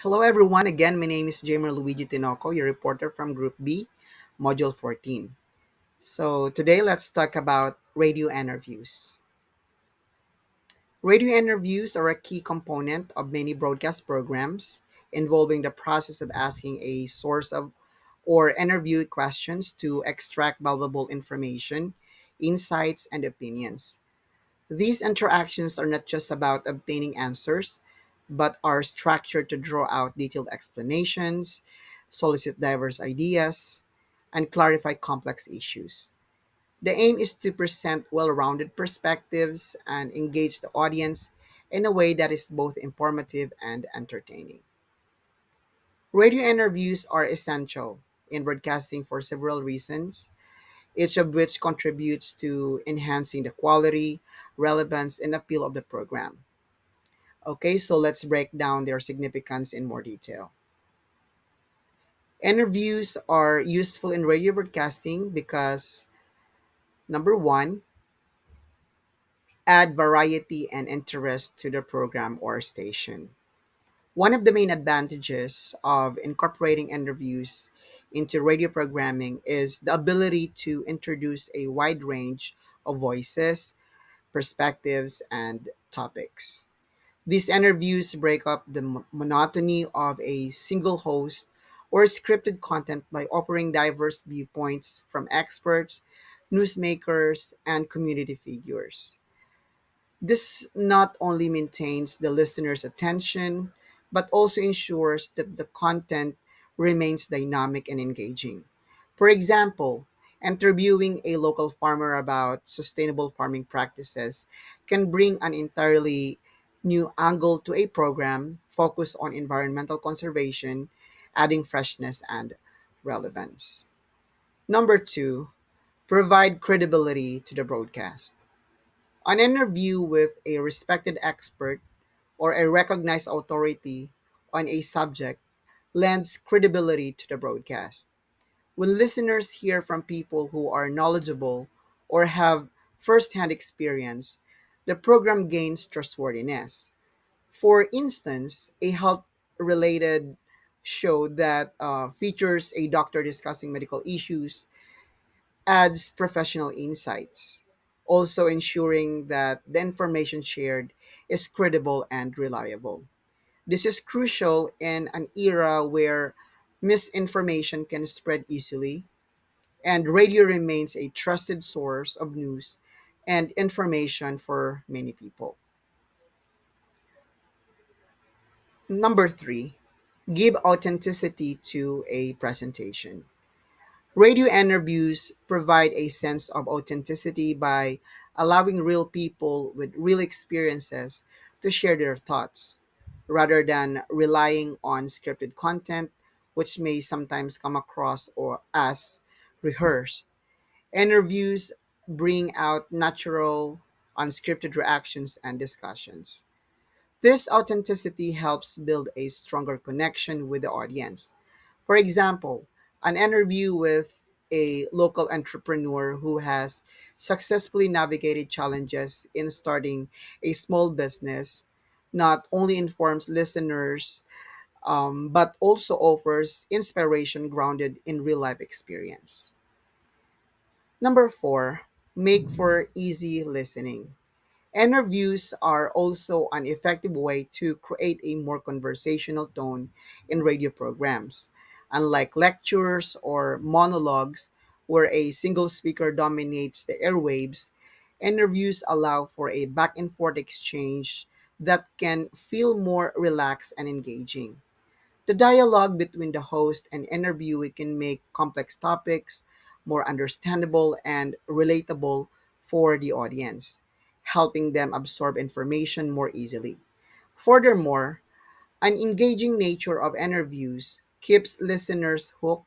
Hello everyone, again my name is Jamer Luigi Tinoco, your reporter from Group B, Module 14. So today let's talk about radio interviews. Radio interviews are a key component of many broadcast programs involving the process of asking a source of or interview questions to extract valuable information, insights, and opinions. These interactions are not just about obtaining answers, but are structured to draw out detailed explanations, solicit diverse ideas, and clarify complex issues. The aim is to present well rounded perspectives and engage the audience in a way that is both informative and entertaining. Radio interviews are essential in broadcasting for several reasons, each of which contributes to enhancing the quality, relevance, and appeal of the program. Okay, so let's break down their significance in more detail. Interviews are useful in radio broadcasting because number one, add variety and interest to the program or station. One of the main advantages of incorporating interviews into radio programming is the ability to introduce a wide range of voices, perspectives, and topics. These interviews break up the monotony of a single host or scripted content by offering diverse viewpoints from experts, newsmakers, and community figures. This not only maintains the listener's attention, but also ensures that the content remains dynamic and engaging. For example, interviewing a local farmer about sustainable farming practices can bring an entirely new angle to a program focused on environmental conservation, adding freshness and relevance. Number two, provide credibility to the broadcast. An interview with a respected expert or a recognized authority on a subject lends credibility to the broadcast. When listeners hear from people who are knowledgeable or have firsthand experience, the program gains trustworthiness. For instance, a health related show that features a doctor discussing medical issues adds professional insights, also ensuring that the information shared is credible and reliable. This is crucial in an era where misinformation can spread easily, and radio remains a trusted source of news and information for many people. Number three, give authenticity to a presentation. Radio interviews provide a sense of authenticity by allowing real people with real experiences to share their thoughts, rather than relying on scripted content, which may sometimes come across or as rehearsed. Interviews bring out natural, unscripted reactions and discussions. This authenticity helps build a stronger connection with the audience. For example, an interview with a local entrepreneur who has successfully navigated challenges in starting a small business not only informs listeners but also offers inspiration grounded in real life experience. Number four, make for easy listening. Interviews are also an effective way to create a more conversational tone in radio programs. Unlike lectures or monologues, where a single speaker dominates the airwaves, interviews allow for a back and forth exchange that can feel more relaxed and engaging. The dialogue between the host and interviewee can make complex topics more understandable and relatable for the audience, helping them absorb information more easily. Furthermore, an engaging nature of interviews keeps listeners hooked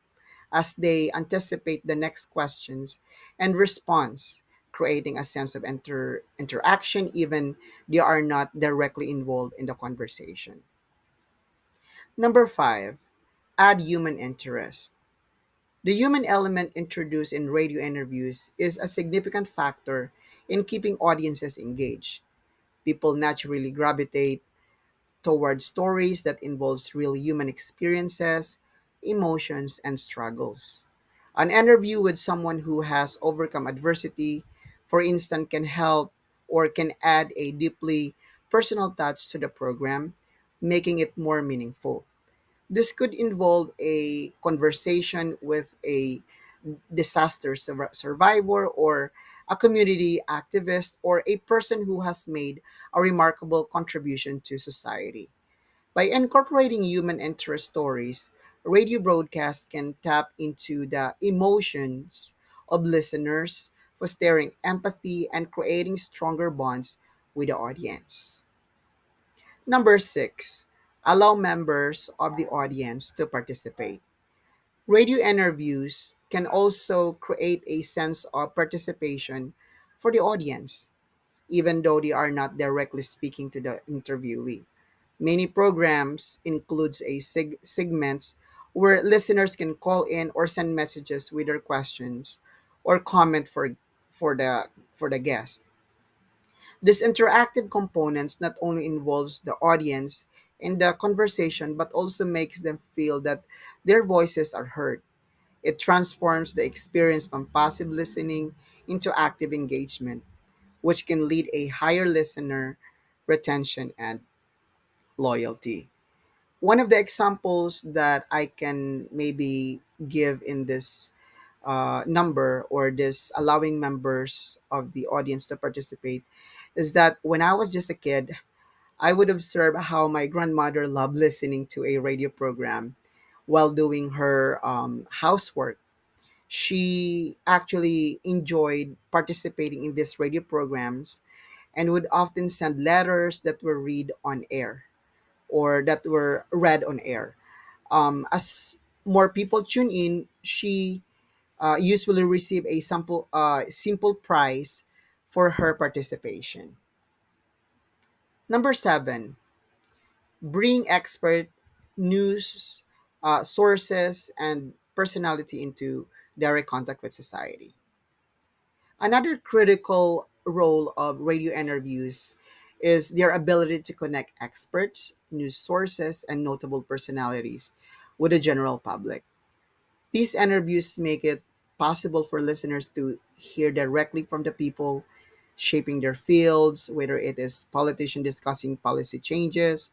as they anticipate the next questions and response, creating a sense of interaction even they are not directly involved in the conversation. Number five, add human interest. The human element introduced in radio interviews is a significant factor in keeping audiences engaged. People naturally gravitate toward stories that involves real human experiences, emotions, and struggles. An interview with someone who has overcome adversity, for instance, can help or can add a deeply personal touch to the program, making it more meaningful. This could involve a conversation with a survivor or a community activist or a person who has made a remarkable contribution to society. By incorporating human interest stories, radio broadcasts can tap into the emotions of listeners, fostering empathy and creating stronger bonds with the audience. Number six, allow members of the audience to participate. Radio interviews can also create a sense of participation for the audience, even though they are not directly speaking to the interviewee. Many programs includes a segments where listeners can call in or send messages with their questions or comment for the for the guest. This interactive components not only involves the audience in the conversation but also makes them feel that their voices are heard. It transforms the experience from passive listening into active engagement, which can lead a higher listener retention and loyalty. One of the examples that I can maybe give in this number or this allowing members of the audience to participate is that when I was just a kid, I would observe how my grandmother loved listening to a radio program while doing her housework. She actually enjoyed participating in these radio programs and would often send letters that were read on air or that were read on air. As more people tune in, she usually receive a simple prize for her participation. Number seven, bring expert news sources and personality into direct contact with society. Another critical role of radio interviews is their ability to connect experts, news sources, and notable personalities with the general public. These interviews make it possible for listeners to hear directly from the people shaping their fields, whether it is politician discussing policy changes,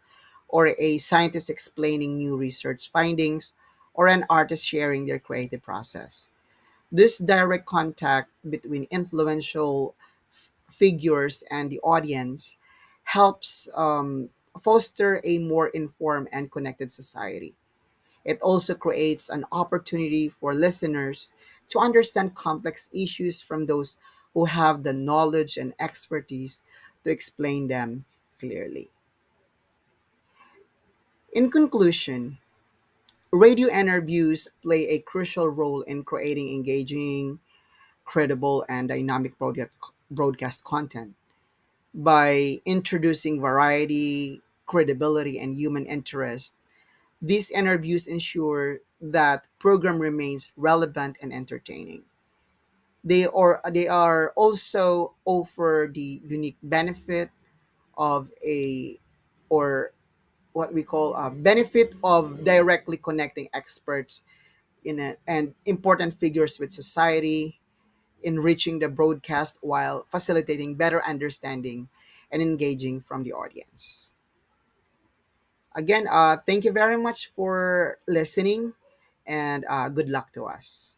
or a scientist explaining new research findings, or an artist sharing their creative process. This direct contact between influential figures and the audience helps foster a more informed and connected society. It also creates an opportunity for listeners to understand complex issues from those who have the knowledge and expertise to explain them clearly. In conclusion, radio interviews play a crucial role in creating engaging, credible, and dynamic broadcast content. By introducing variety, credibility, and human interest, these interviews ensure that program remains relevant and entertaining. They are also offer the unique benefit of a or what we call a benefit of directly connecting experts and important figures with society, enriching the broadcast while facilitating better understanding and engaging from the audience. Again, thank you very much for listening and good luck to us.